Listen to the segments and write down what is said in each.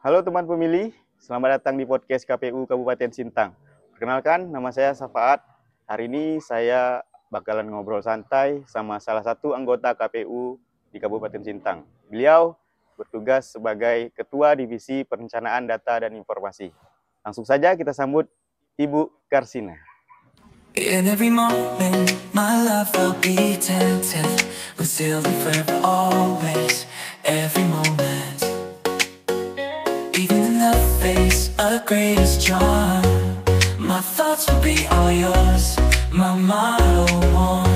Halo teman pemilih, selamat datang di podcast KPU Kabupaten Sintang. Perkenalkan, nama saya Safaat. Hari ini saya bakalan ngobrol santai sama salah satu anggota KPU di Kabupaten Sintang. Beliau bertugas sebagai Ketua Divisi Perencanaan Data dan Informasi. Langsung saja kita sambut Ibu Karsina. In every moment, my love will be tempted. We'll still be forever, always, every moment. Even in the face of greatest charm, my thoughts will be all yours, my motto one.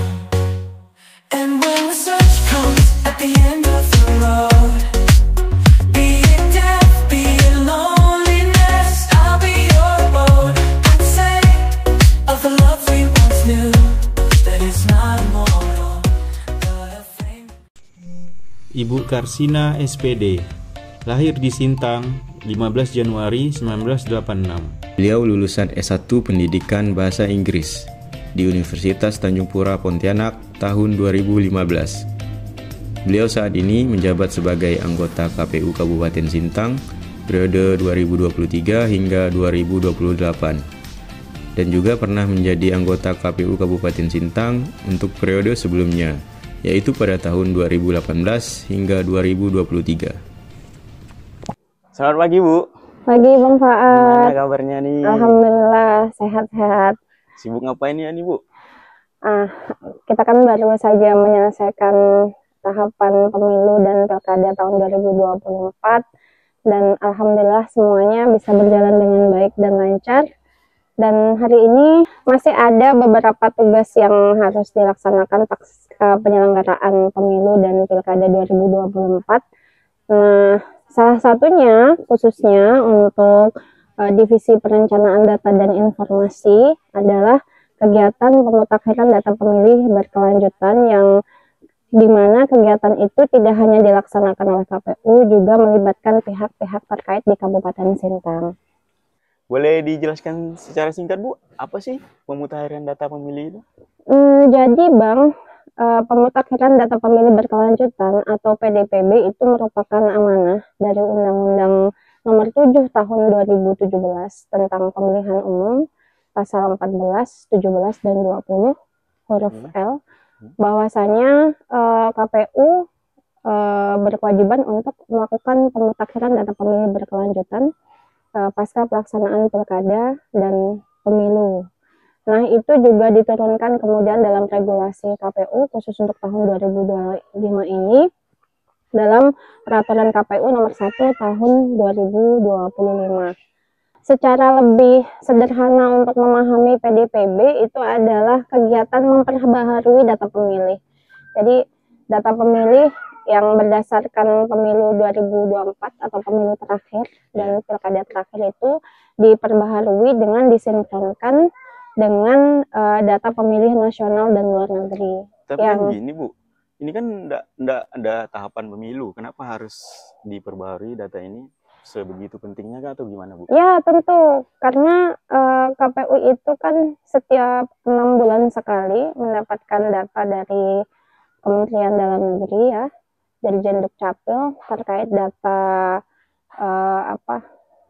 And when the search comes at the end of the road, be it death, be it loneliness, I'll be your abode. I'd say of the love we once knew, that it's not immortal, but a flame. Ibu Karsina SPD, lahir di Sintang 15 Januari 1986. Beliau lulusan S1 Pendidikan Bahasa Inggris di Universitas Tanjung Pura Pontianak tahun 2015. Beliau saat ini menjabat sebagai anggota KPU Kabupaten Sintang periode 2023 hingga 2028 dan juga pernah menjadi anggota KPU Kabupaten Sintang untuk periode sebelumnya, yaitu pada tahun 2018 hingga 2023. Selamat pagi, Bu. Pagi Bang Gimana Faat. kabarnya nih? Alhamdulillah sehat-sehat. Sibuk ngapain ya nih, Bu? Kita kan baru saja menyelesaikan tahapan pemilu dan pilkada tahun 2024 dan alhamdulillah semuanya bisa berjalan dengan baik dan lancar. Dan hari ini masih ada beberapa tugas yang harus dilaksanakan pasca penyelenggaraan pemilu dan pilkada 2024. Nah, salah satunya khususnya untuk Divisi Perencanaan Data dan Informasi adalah kegiatan pemutakhiran data pemilih berkelanjutan yang dimana kegiatan itu tidak hanya dilaksanakan oleh KPU, juga melibatkan pihak-pihak terkait di Kabupaten Sintang. Boleh dijelaskan secara singkat, Bu, apa sih pemutakhiran data pemilih itu? Jadi Bang, pemutakhiran data pemilih berkelanjutan atau PDPB itu merupakan amanah dari Undang-Undang Nomor 7 Tahun 2017 tentang Pemilihan Umum pasal 14, 17 dan 20 huruf L, bahwasanya KPU berkewajiban untuk melakukan pemutakhiran data pemilih berkelanjutan pasca pelaksanaan pilkada dan pemilu. Nah, itu juga diturunkan kemudian dalam regulasi KPU khusus untuk tahun 2025 ini dalam Peraturan KPU nomor 1 tahun 2025. Secara lebih sederhana untuk memahami PDPB itu adalah kegiatan memperbaharui data pemilih. Jadi, data pemilih yang berdasarkan pemilu 2024 atau pemilu terakhir dan pilkada terakhir itu diperbaharui dengan disinkronkan dengan data pemilih nasional dan luar negeri. Tapi yang gini, Bu, ini kan enggak ada tahapan pemilu. Kenapa harus diperbaharui data ini? Sebegitu pentingnya kah atau gimana, Bu? Ya, tentu. Karena KPU itu kan setiap 6 bulan sekali mendapatkan data dari Kementerian Dalam Negeri ya, dari Dukcapil terkait data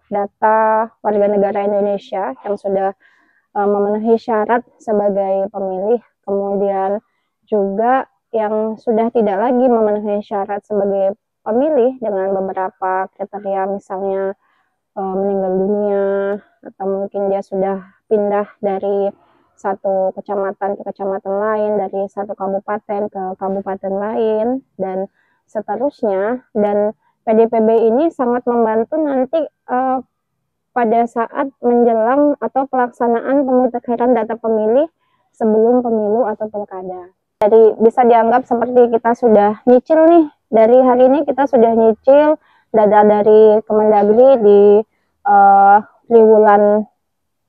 data warga negara Indonesia yang sudah memenuhi syarat sebagai pemilih, kemudian juga yang sudah tidak lagi memenuhi syarat sebagai pemilih dengan beberapa kriteria, misalnya meninggal dunia atau mungkin dia sudah pindah dari satu kecamatan ke kecamatan lain, dari satu kabupaten ke kabupaten lain, dan seterusnya. Dan PDPB ini sangat membantu nanti pada saat menjelang atau pelaksanaan pemutakhiran data pemilih sebelum pemilu atau pilkada. Jadi bisa dianggap seperti kita sudah nyicil nih, dari hari ini kita sudah nyicil data dari Kemendagri di triwulan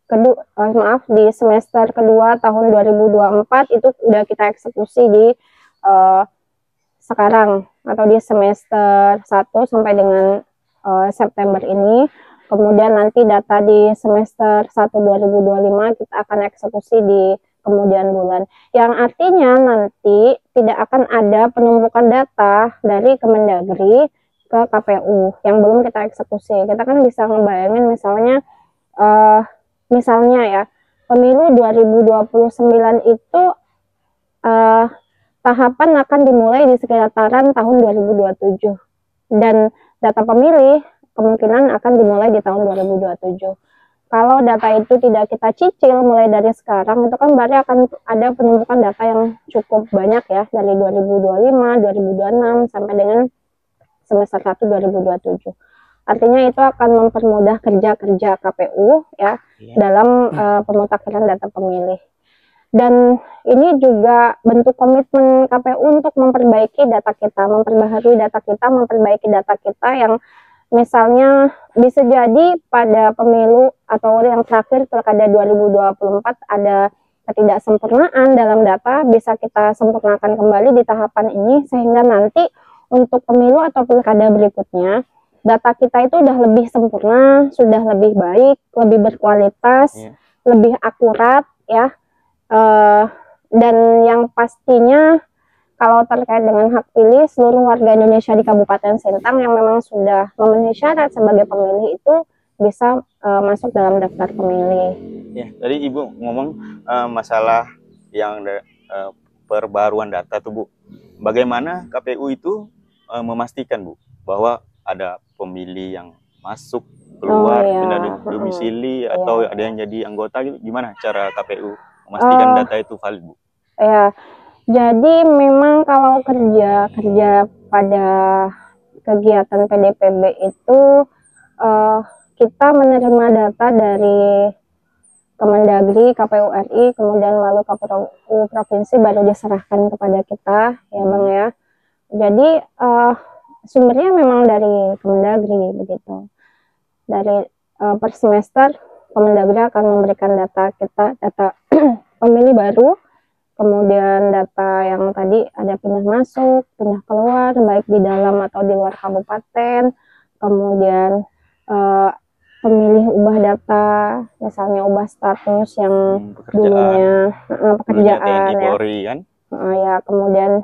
kedua, di semester kedua tahun 2024 itu udah kita eksekusi di sekarang atau di semester 1 sampai dengan September ini. Kemudian nanti data di semester 1 2025 kita akan eksekusi di kemudian bulan. Yang artinya nanti tidak akan ada penumpukan data dari Kemendagri ke KPU yang belum kita eksekusi. Kita kan bisa ngebayangin misalnya ya, pemilu 2029 itu tahapan akan dimulai di sekitaran tahun 2027 dan data pemilih kemungkinan akan dimulai di tahun 2027. Kalau data itu tidak kita cicil mulai dari sekarang, itu kan berarti akan ada penumpukan data yang cukup banyak ya, dari 2025, 2026 sampai dengan semester 1 2027. Artinya itu akan mempermudah kerja-kerja KPU ya dalam pemutakhiran data pemilih. Dan ini juga bentuk komitmen KPU untuk memperbaiki data kita, memperbaharui data kita, memperbaiki data kita yang misalnya bisa jadi pada pemilu atau yang terakhir pilkada 2024 ada ketidaksempurnaan dalam data, bisa kita sempurnakan kembali di tahapan ini sehingga nanti untuk pemilu atau pilkada berikutnya data kita itu udah lebih sempurna, sudah lebih baik, lebih berkualitas, lebih akurat ya. Dan yang pastinya kalau terkait dengan hak pilih, seluruh warga Indonesia di Kabupaten Sintang yang memang sudah memenuhi syarat sebagai pemilih itu bisa masuk dalam daftar pemilih. Ya, tadi Ibu ngomong masalah yang perbaruan data tuh Bu. Bagaimana KPU itu memastikan Bu bahwa ada pemilih yang masuk keluar pindah domisili atau ada yang jadi anggota gitu, gimana cara KPU memastikan data itu valid Bu? Ya, jadi memang kalau kerja pada kegiatan PDPB itu kita menerima data dari Kemendagri, KPU RI, kemudian lalu KPU provinsi baru diserahkan kepada kita ya Bang ya. Jadi sumbernya memang dari Kemendagri begitu. Dari per semester Kemendagri akan memberikan data kita, data pemilih baru, kemudian data yang tadi ada pindah masuk, pindah keluar, baik di dalam atau di luar kabupaten, kemudian pemilih ubah data, misalnya ubah status yang dulunya pekerjaan ya. Polri, kan? Ya, kemudian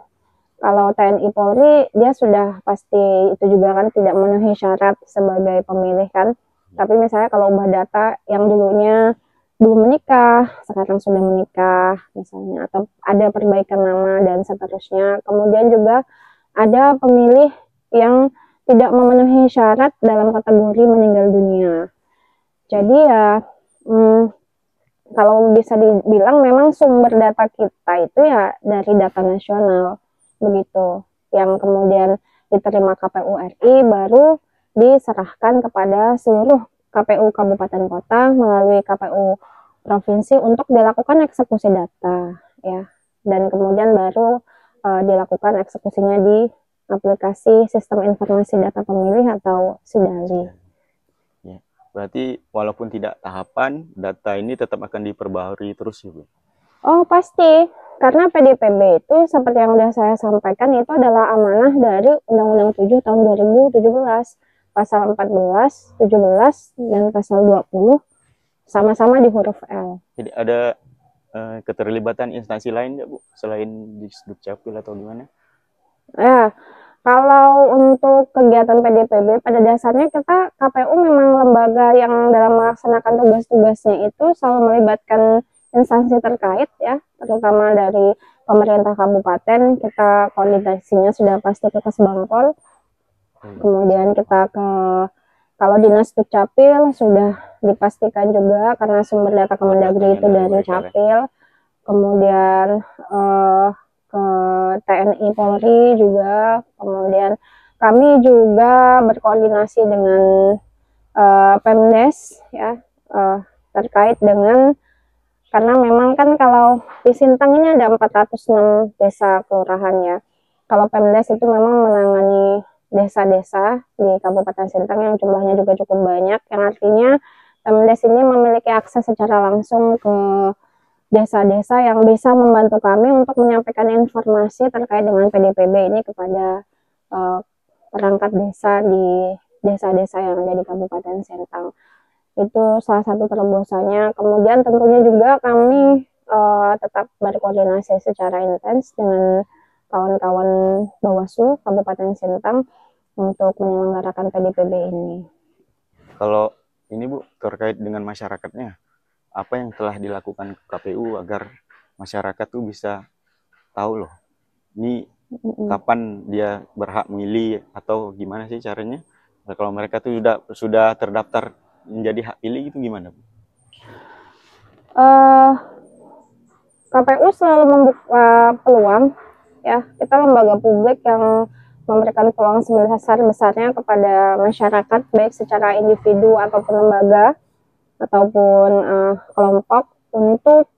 kalau TNI Polri dia sudah pasti itu juga kan tidak memenuhi syarat sebagai pemilih kan. Tapi misalnya kalau ubah data yang dulunya belum menikah, sekarang sudah menikah misalnya, atau ada perbaikan nama dan seterusnya. Kemudian juga ada pemilih yang tidak memenuhi syarat dalam kategori meninggal dunia. Jadi ya kalau bisa dibilang memang sumber data kita itu ya dari data nasional begitu, yang kemudian diterima KPU RI baru diserahkan kepada seluruh KPU kabupaten kota melalui KPU provinsi untuk dilakukan eksekusi data ya, dan kemudian baru dilakukan eksekusinya di aplikasi Sistem Informasi Data Pemilih atau SIDALI. Ya, berarti walaupun tidak tahapan, data ini tetap akan diperbaharui terus ya Bu? Oh pasti, karena PDPB itu seperti yang sudah saya sampaikan itu adalah amanah dari Undang-Undang 7 tahun 2017, pasal 14, 17, dan pasal 20 sama-sama di huruf L. Jadi ada keterlibatan instansi lain ya Bu, selain di Dukcapil atau gimana? Ya, kalau untuk kegiatan PDPB pada dasarnya kita KPU memang lembaga yang dalam melaksanakan tugas-tugasnya itu selalu melibatkan instansi terkait ya, terutama dari pemerintah kabupaten. Kita koordinasinya sudah pasti ke Kesbangpol, kemudian kita ke kalau Dinas Dukcapil sudah dipastikan juga karena sumber data Kemendagri itu dari Capil, kemudian ke TNI Polri juga, kemudian kami juga berkoordinasi dengan Pemdes ya, terkait dengan, karena memang kan kalau di Sintang ini ada 406 desa kelurahan ya. Kalau Pemdes itu memang menangani desa-desa di Kabupaten Sintang yang jumlahnya juga cukup banyak, yang artinya Pemdes ini memiliki akses secara langsung ke desa-desa yang bisa membantu kami untuk menyampaikan informasi terkait dengan PDPB ini kepada perangkat desa di desa-desa yang ada di Kabupaten Sintang. Itu salah satu terobosannya. Kemudian tentunya juga kami tetap berkoordinasi secara intens dengan kawan-kawan Bawaslu Kabupaten Sintang untuk menyelenggarakan PDPB ini. Kalau ini Bu, terkait dengan masyarakatnya, apa yang telah dilakukan KPU agar masyarakat tuh bisa tahu loh, ini kapan dia berhak memilih atau gimana sih caranya? Nah, kalau mereka tuh sudah terdaftar menjadi hak pilih itu gimana Bu? KPU selalu membuka peluang, ya, kita lembaga publik yang memberikan peluang sebesar-besarnya kepada masyarakat, baik secara individu ataupun lembaga ataupun kelompok, untuk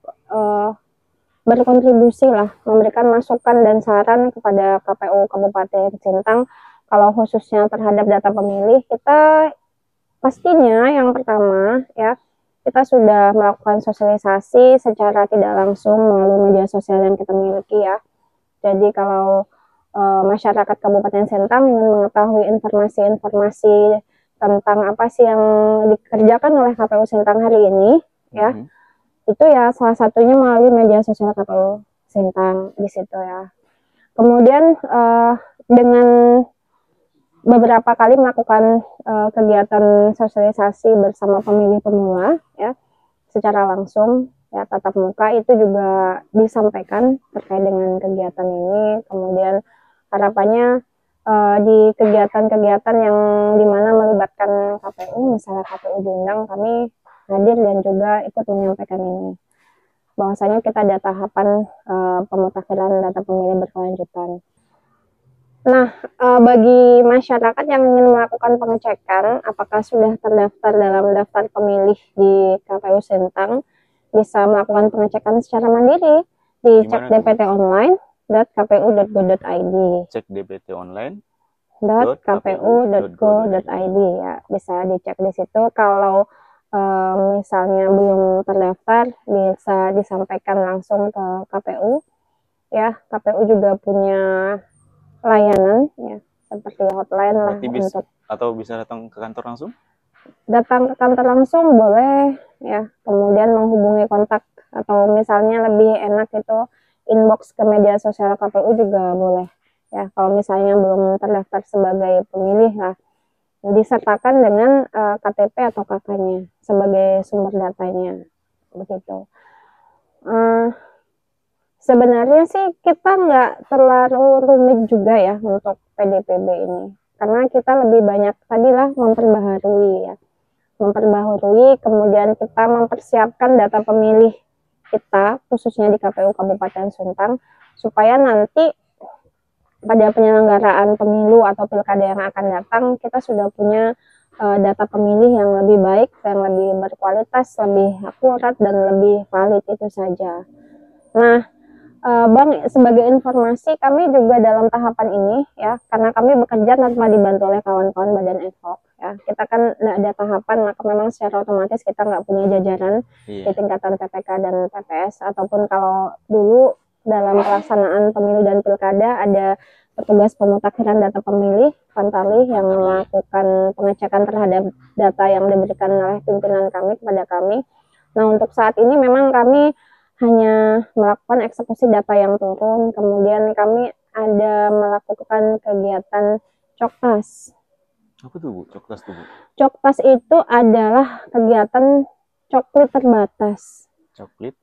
berkontribusi lah, memberikan masukan dan saran kepada KPU Kabupaten Sintang. Kalau khususnya terhadap data pemilih, kita pastinya yang pertama, ya, kita sudah melakukan sosialisasi secara tidak langsung melalui media sosial yang kita miliki, ya. Jadi kalau masyarakat Kabupaten Sintang ingin mengetahui informasi-informasi tentang apa sih yang dikerjakan oleh KPU Sintang hari ini, ya, itu ya salah satunya melalui media sosial KPU Sintang di situ, ya. Kemudian dengan beberapa kali melakukan kegiatan sosialisasi bersama pemilih pemula, ya, secara langsung, ya, tatap muka, itu juga disampaikan terkait dengan kegiatan ini. Kemudian harapannya di kegiatan-kegiatan yang dimana melibatkan KPU, misalnya KPU diundang, kami hadir dan juga ikut menyampaikan ini. Bahwasanya kita ada tahapan pemutakhiran data pemilih berkelanjutan. Nah, bagi masyarakat yang ingin melakukan pengecekan apakah sudah terdaftar dalam daftar pemilih di KPU Sintang, bisa melakukan pengecekan secara mandiri di cek dptonline.kpu.go.id. Cek dptonline.kpu.go.id, ya, bisa dicek di situ. Kalau misalnya belum terdaftar, bisa disampaikan langsung ke KPU, ya. KPU juga punya layanan, ya, seperti hotline lah untuk atau bisa datang ke kantor langsung? Datang ke kantor langsung boleh, ya. Kemudian menghubungi kontak atau misalnya lebih enak itu inbox ke media sosial KPU juga boleh, ya. Kalau misalnya belum terdaftar sebagai pemilih lah, disertakan dengan KTP atau KK-nya sebagai sumber datanya, begitu. Sebenarnya sih kita nggak terlalu rumit juga ya untuk PDPB ini, karena kita lebih banyak tadilah memperbaharui, ya, kemudian kita mempersiapkan data pemilih kita khususnya di KPU Kabupaten Sintang, supaya nanti pada penyelenggaraan pemilu atau pilkada yang akan datang kita sudah punya data pemilih yang lebih baik, yang lebih berkualitas, lebih akurat dan lebih valid, itu saja. Nah, Bang, sebagai informasi, kami juga dalam tahapan ini, ya, karena kami bekerja tanpa dibantu oleh kawan-kawan badan ad hoc, ya, kita kan nggak ada tahapan, maka memang secara otomatis kita nggak punya jajaran di tingkatan PPK dan PPS, ataupun kalau dulu dalam pelaksanaan pemilu dan pilkada ada petugas pemutakhiran data pemilih Pantali yang melakukan pengecekan terhadap data yang diberikan oleh pimpinan kami kepada kami. Nah, untuk saat ini memang kami hanya melakukan eksekusi data yang turun, kemudian kami ada melakukan kegiatan coktas. Apa tuh Bu? Coktas tuh Bu? Coktas itu adalah kegiatan coklit terbatas.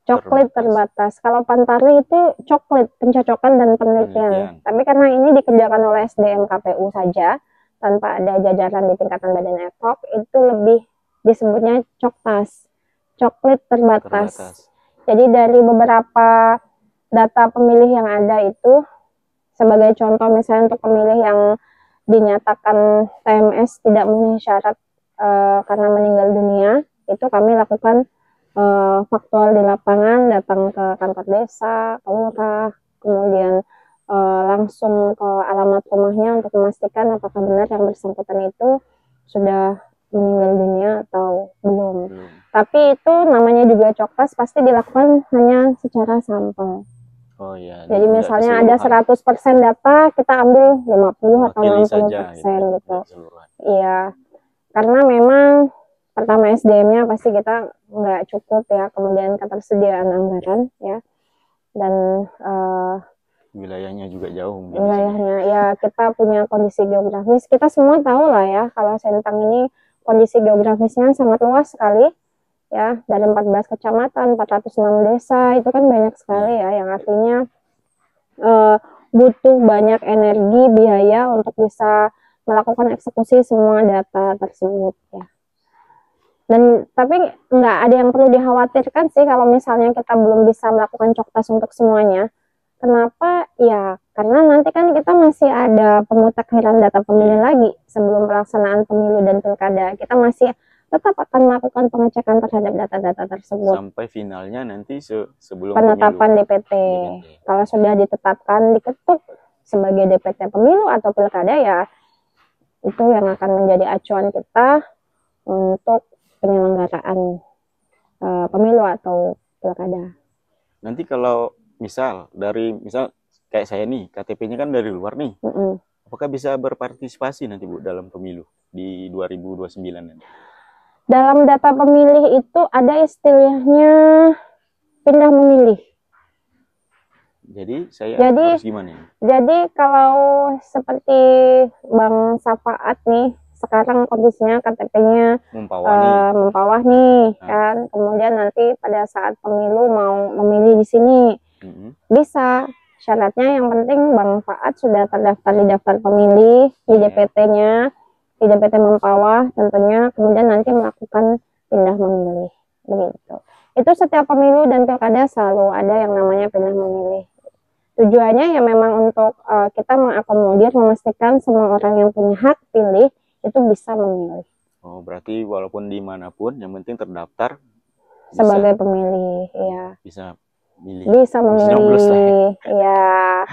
Coklit terbatas. Kalau Pantari itu coklit, pencocokan dan penelitian. Tapi karena ini dikerjakan oleh SDM KPU saja, tanpa ada jajaran di tingkatan badan ad hoc, itu lebih disebutnya coktas. Coklit terbatas. Jadi dari beberapa data pemilih yang ada itu, sebagai contoh misalnya untuk pemilih yang dinyatakan TMS tidak memenuhi syarat karena meninggal dunia, itu kami lakukan faktual di lapangan, datang ke kantor desa, ke lurah, kemudian langsung ke alamat rumahnya untuk memastikan apakah benar yang bersangkutan itu sudah meninggal dunia atau belum. Tapi itu namanya juga coktas, pasti dilakukan hanya secara sampel. Oh iya. Jadi misalnya ada 100% data, kita ambil 50 atau 60% gitu. Iya. Karena memang pertama SDM-nya pasti kita nggak cukup, ya, kemudian ketersediaan anggaran, ya. Dan wilayahnya juga jauh mungkin. Wilayahnya ya, kita punya kondisi geografis, kita semua tahu lah ya kalau Sintang ini kondisi geografisnya sangat luas sekali ya, dari 14 kecamatan, 406 desa, itu kan banyak sekali ya, yang artinya butuh banyak energi, biaya untuk bisa melakukan eksekusi semua data tersebut ya. Dan tapi nggak ada yang perlu dikhawatirkan sih kalau misalnya kita belum bisa melakukan Coktas untuk semuanya. Kenapa? Ya karena nanti kan kita masih ada pemutakhiran data pemilih lagi sebelum pelaksanaan pemilu dan pilkada. Kita masih tetap akan melakukan pengecekan terhadap data-data tersebut. Sampai finalnya nanti sebelum penetapan DPT. Kalau sudah ditetapkan, diketuk sebagai DPT pemilu atau pilkada ya, itu yang akan menjadi acuan kita untuk penyelenggaraan pemilu atau pilkada. Nanti kalau misal kayak saya nih, KTP-nya kan dari luar nih, apakah bisa berpartisipasi nanti Bu dalam pemilu di 2029 nanti? Dalam data pemilih itu ada istilahnya pindah memilih. Jadi harus gimana ya? Jadi kalau seperti Bang Safaat nih, sekarang kondisinya KTP-nya Mempawah nih kan, kemudian nanti pada saat pemilu mau memilih di sini bisa. Syaratnya yang penting Bang Faat sudah terdaftar di daftar pemilih, di DPT-nya, di DPT Mempawah tentunya, kemudian nanti melakukan pindah memilih begitu. Itu setiap pemilu dan pilkada selalu ada yang namanya pindah memilih. Tujuannya ya memang untuk kita mengakomodir, memastikan semua orang yang punya hak pilih itu bisa memilih. Oh, berarti walaupun dimanapun yang penting terdaftar sebagai pemilih, ya. Bisa memilih, ya.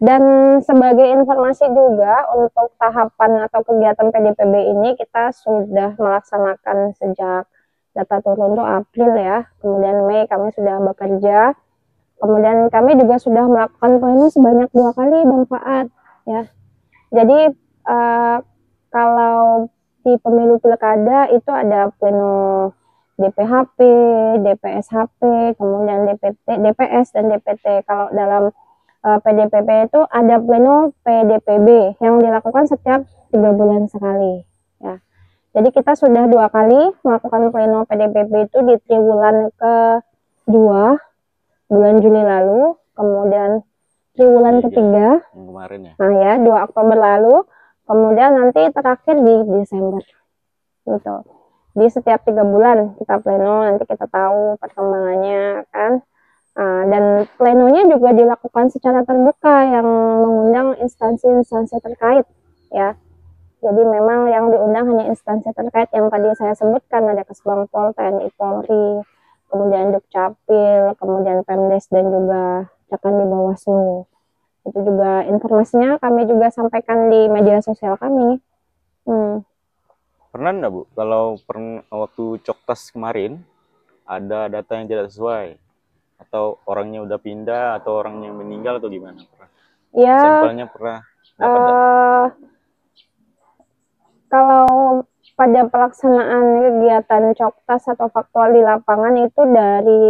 Dan sebagai informasi juga untuk tahapan atau kegiatan PDPB ini kita sudah melaksanakan sejak data turun itu April ya, kemudian Mei kami sudah bekerja. Kemudian kami juga sudah melakukan pleno sebanyak 2 kali Bang Faat ya. Jadi kalau di pemilu pilkada itu ada pleno DPHP, DPSHP, kemudian DPT, DPS dan DPT. Kalau dalam PDPB itu ada pleno PDPB yang dilakukan setiap 3 bulan sekali ya. Jadi kita sudah 2 kali melakukan pleno PDPB itu di triwulan ke-2 bulan Juli lalu, kemudian triwulan ketiga kemarin ya. Nah ya, 2 Oktober lalu, kemudian nanti terakhir di Desember gitu. Di setiap 3 bulan kita pleno, nanti kita tahu perkembangannya kan. Dan plenonya juga dilakukan secara terbuka yang mengundang instansi-instansi terkait ya. Jadi memang yang diundang hanya instansi terkait yang tadi saya sebutkan, ada Kesbangpol, TNI Polri, kemudian Dukcapil, kemudian Pemdes dan juga rekan di Bawaslu. Itu juga informasinya kami juga sampaikan di media sosial kami. Pernah enggak Bu, kalau waktu Coktas kemarin ada data yang tidak sesuai atau orangnya udah pindah atau orangnya meninggal atau gimana? Ya, sampelnya pernah dapat kalau pada pelaksanaan kegiatan Coktas atau faktual di lapangan itu dari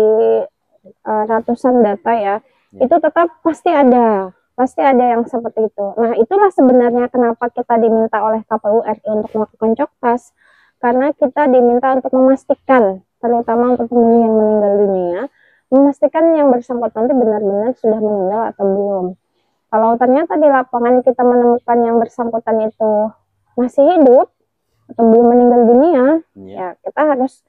ratusan data ya, itu tetap pasti ada yang seperti itu. Nah, itulah sebenarnya kenapa kita diminta oleh KPU RI untuk melakukan Coktas, karena kita diminta untuk memastikan, terutama untuk pemilih yang meninggal dunia, memastikan yang bersangkutan itu benar-benar sudah meninggal atau belum. Kalau ternyata di lapangan kita menemukan yang bersangkutan itu masih hidup atau belum meninggal dunia, ya kita harus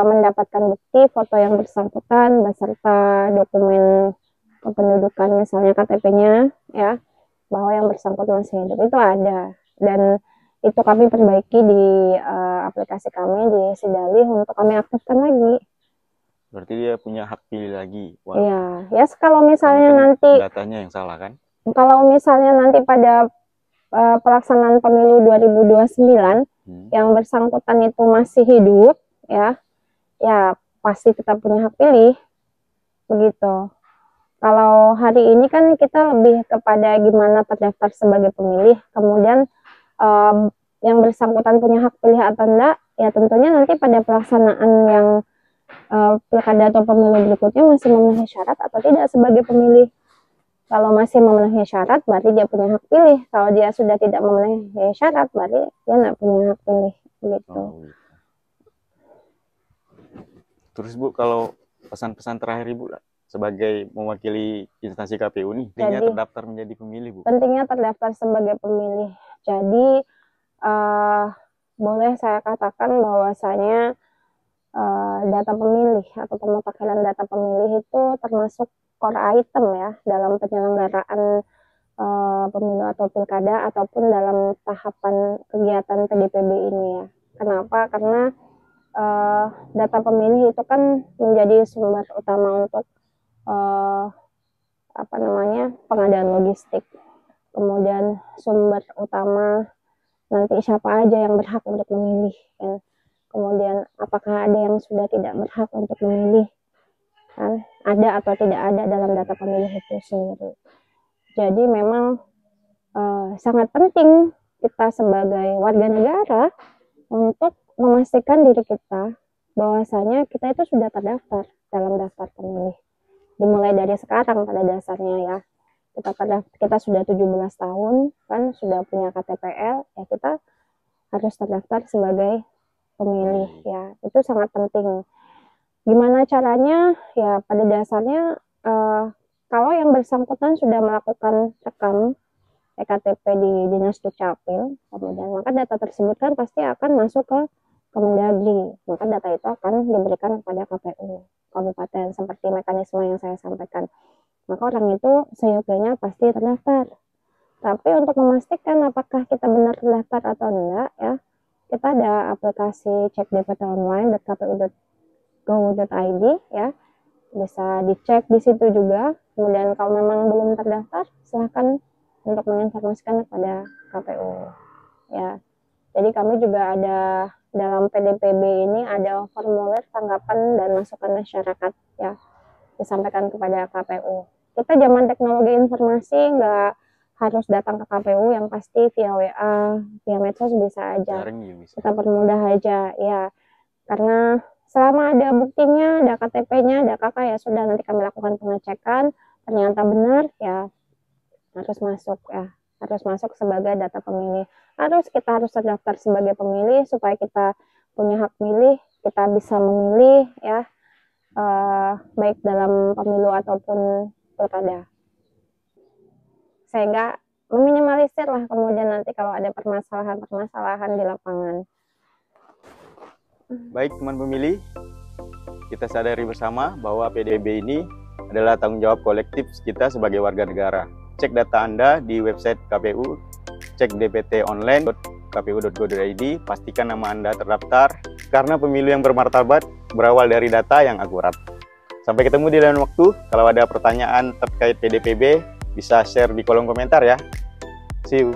mendapatkan bukti foto yang bersangkutan beserta dokumen kependudukan, misalnya KTP-nya ya, bahwa yang bersangkutan masih hidup itu ada, dan itu kami perbaiki di aplikasi kami di Sidalih untuk kami aktifkan lagi. Berarti dia punya hak pilih lagi. Iya, ya kalau misalnya nanti datanya yang salah kan? Kalau misalnya nanti pada pelaksanaan pemilu 2029 yang bersangkutan itu masih hidup ya pasti kita punya hak pilih begitu. Kalau hari ini kan kita lebih kepada gimana terdaftar sebagai pemilih, kemudian yang bersangkutan punya hak pilih atau enggak, ya tentunya nanti pada pelaksanaan yang pilkada atau pemilu berikutnya masih memenuhi syarat atau tidak sebagai pemilih. Kalau masih memenuhi syarat, berarti dia punya hak pilih. Kalau dia sudah tidak memenuhi syarat, berarti dia nggak punya hak pilih. Gitu. Oh, gitu. Terus Bu, kalau pesan-pesan terakhir Ibu sebagai mewakili instansi KPU nih, pentingnya terdaftar menjadi pemilih Bu. Pentingnya terdaftar sebagai pemilih. Jadi boleh saya katakan bahwasanya data pemilih atau pemutakhiran data pemilih itu termasuk core item ya dalam penyelenggaraan pemilu atau pilkada ataupun dalam tahapan kegiatan PDPB ini ya. Kenapa? Karena data pemilih itu kan menjadi sumber utama untuk pengadaan logistik. Kemudian sumber utama nanti siapa aja yang berhak untuk memilih. Ya. Kemudian apakah ada yang sudah tidak berhak untuk memilih. Kan? Ada atau tidak ada dalam data pemilih itu sendiri. Jadi memang sangat penting kita sebagai warga negara untuk memastikan diri kita bahwasanya kita itu sudah terdaftar dalam daftar pemilih. Dimulai dari sekarang pada dasarnya ya. Kita sudah 17 tahun kan sudah punya KTPL ya kita harus terdaftar sebagai pemilih ya. Itu sangat penting. Gimana caranya? Ya pada dasarnya kalau yang bersangkutan sudah melakukan rekam ektp di Dinas Dukcapil, kemudian maka data tersebut kan pasti akan masuk ke Kemendagri. Maka data itu akan diberikan kepada KPU kabupaten seperti mekanisme yang saya sampaikan. Maka orang itu seyogyanya pasti terdaftar. Tapi untuk memastikan apakah kita benar terdaftar atau enggak ya, kita ada aplikasi cek DPT online kpu.go.id ya, bisa dicek di situ juga. Kemudian kalau memang belum terdaftar, silahkan untuk menginformasikan kepada KPU ya. Jadi kami juga ada dalam PDPB ini ada formulir tanggapan dan masukan masyarakat ya, disampaikan kepada KPU. Kita zaman teknologi informasi nggak harus datang ke KPU, yang pasti via WA, via medsos bisa aja. Kita permudah aja ya, karena selama ada buktinya, ada KTP-nya, ada KK ya sudah, nanti kami lakukan pengecekan, ternyata benar ya harus masuk ya, harus masuk sebagai data pemilih. Kita harus terdaftar sebagai pemilih supaya kita punya hak pilih, kita bisa memilih ya, baik dalam pemilu ataupun pilkada, sehingga meminimalisir lah kemudian nanti kalau ada permasalahan di lapangan. Baik teman pemilih, kita sadari bersama bahwa PDPB ini adalah tanggung jawab kolektif kita sebagai warga negara. Cek data Anda di website KPU, cek DPT online kpu.go.id, pastikan nama Anda terdaftar, karena pemilu yang bermartabat berawal dari data yang akurat. Sampai ketemu di lain waktu. Kalau ada pertanyaan terkait PDPB, bisa share di kolom komentar ya. See you.